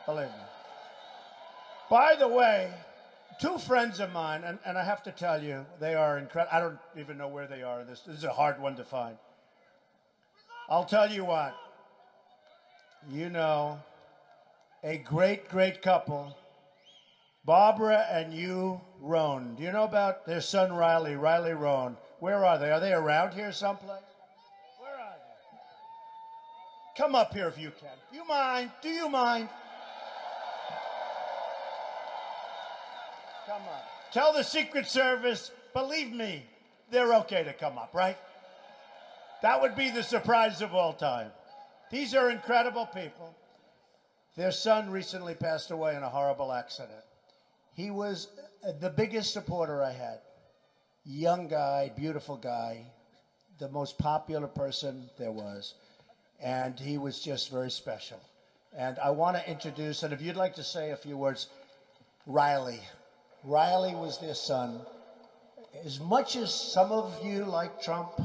Believe me. By the way, two friends of mine, and I have to tell you, they are incredible. I don't even know where they are in this. This is a hard one to find. I'll tell you what. You know, a great, great couple, Barbara and Hugh Rohn. Do you know about their son, Riley Rohn? Where are they? Are they around here someplace? Where are they? Come up here if you can. Do you mind? Do you mind? Come on. Tell the Secret Service, believe me, they're okay to come up, right? That would be the surprise of all time. These are incredible people. Their son recently passed away in a horrible accident. He was the biggest supporter I had. Young guy, beautiful guy, the most popular person there was. And he was just very special. And I want to introduce, and if you'd like to say a few words, Riley. Riley was their son. As much as some of you like Trump,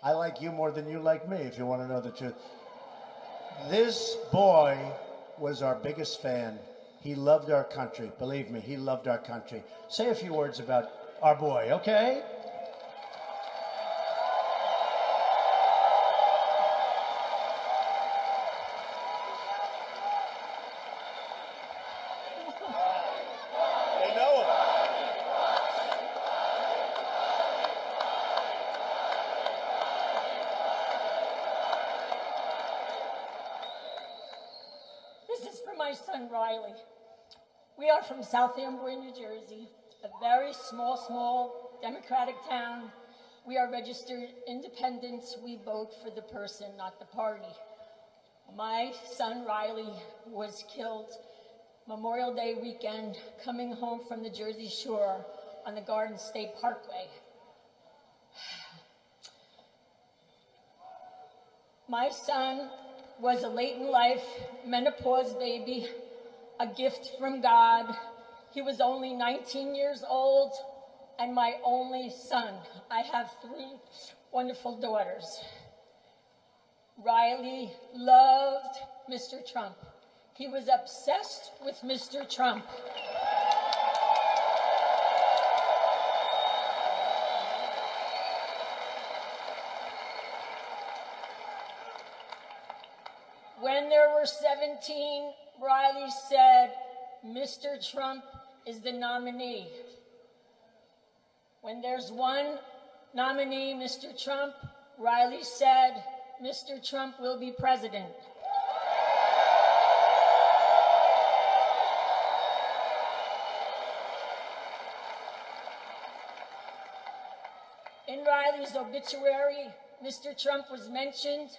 I like you more than you like me, if you want to know the truth. This boy was our biggest fan. He loved our country. Believe me, he loved our country. Say a few words about our boy, okay? They know him. This is for my son, Riley. We are from South Amboy, New Jersey, a very small Democratic town. We are registered independents. We vote for the person, not the party. My son, Riley, was killed Memorial Day weekend coming home from the Jersey Shore on the Garden State Parkway. My son was a late-in-life menopause baby, a gift from God. He was only 19 years old and my only son. I have 3 wonderful daughters. Riley loved Mr. Trump. He was obsessed with Mr. Trump. When there were 17, Riley said, Mr. Trump is the nominee. When there's one nominee, Mr. Trump, Riley said, Mr. Trump will be president. In Riley's obituary, Mr. Trump was mentioned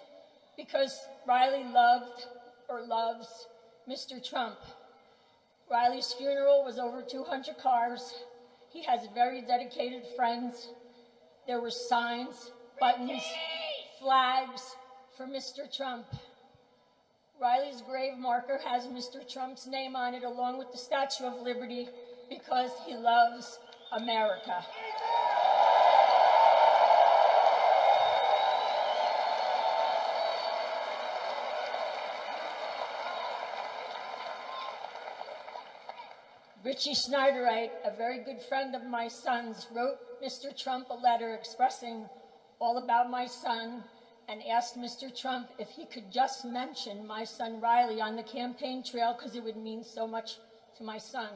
because Riley loved or loves Mr. Trump. Riley's funeral was over 200 cars. He has very dedicated friends. There were signs, buttons, flags for Mr. Trump. Riley's grave marker has Mr. Trump's name on it along with the Statue of Liberty because he loves America. Richie Schneiderite, a very good friend of my son's, wrote Mr. Trump a letter expressing all about my son and asked Mr. Trump if he could just mention my son Riley on the campaign trail because it would mean so much to my son.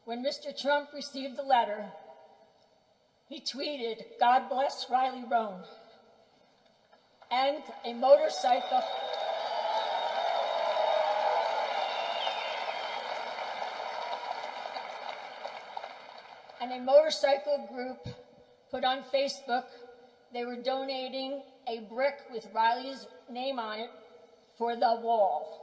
When Mr. Trump received the letter, he tweeted, "God bless Riley Rohn," and a motorcycle group put on Facebook they were donating a brick with Riley's name on it for the wall.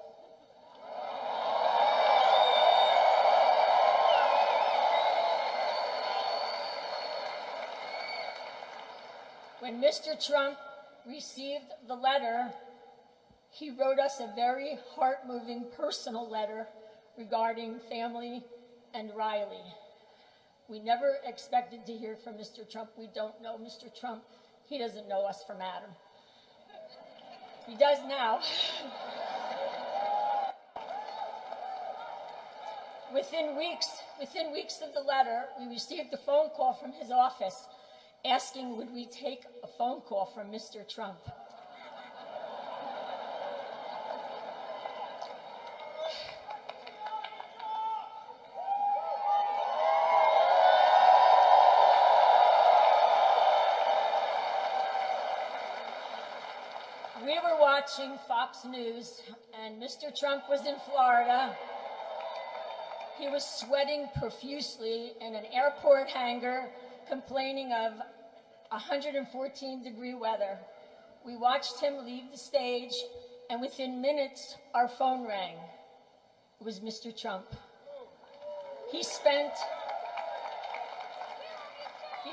When Mr. Trump received the letter, he wrote us a very heart-moving personal letter regarding family and Riley. We never expected to hear from Mr. Trump. We don't know Mr. Trump. He doesn't know us from Adam. He does now. Within weeks of the letter, we received a phone call from his office asking would we take a phone call from Mr. Trump. We were watching Fox News, and Mr. Trump was in Florida. He was sweating profusely in an airport hangar, complaining of 114-degree weather. We watched him leave the stage, and within minutes, our phone rang. It was Mr. Trump. He's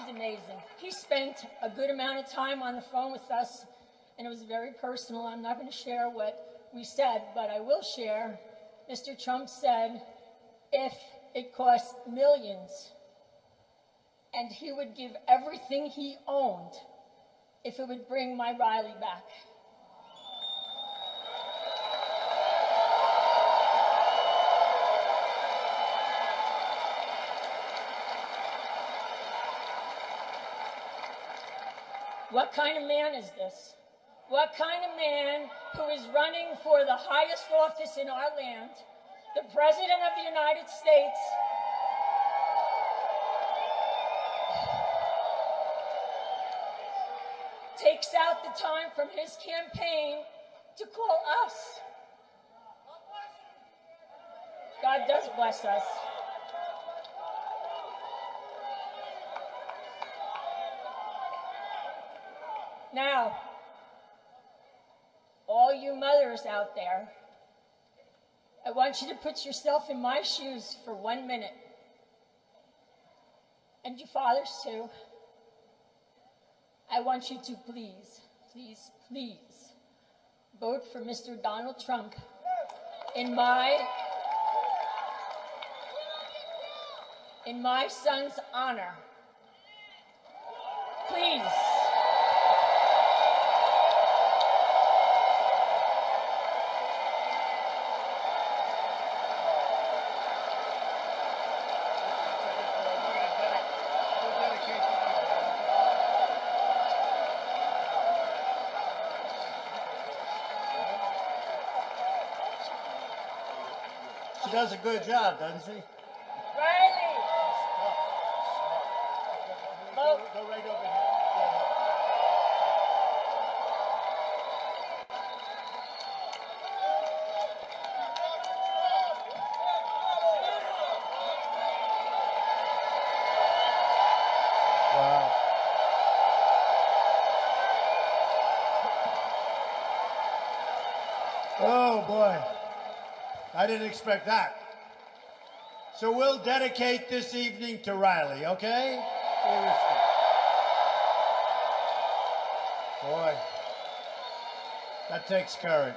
amazing. He spent a good amount of time on the phone with us, and it was very personal. I'm not going to share what we said, but I will share. Mr. Trump said, if it cost millions, and he would give everything he owned if it would bring my Riley back. What kind of man is this? What kind of man who is running for the highest office in our land, the President of the United States, takes out the time from his campaign to call us? God does bless us. Now, all you mothers out there, I want you to put yourself in my shoes for 1 minute. And you fathers too. I want you to please, please, please vote for Mr. Donald Trump in my son's honor. Please. She does a good job, doesn't she? Riley! Go right over here. Wow. Oh, boy. I didn't expect that. So we'll dedicate this evening to Riley, okay? Boy, that takes courage.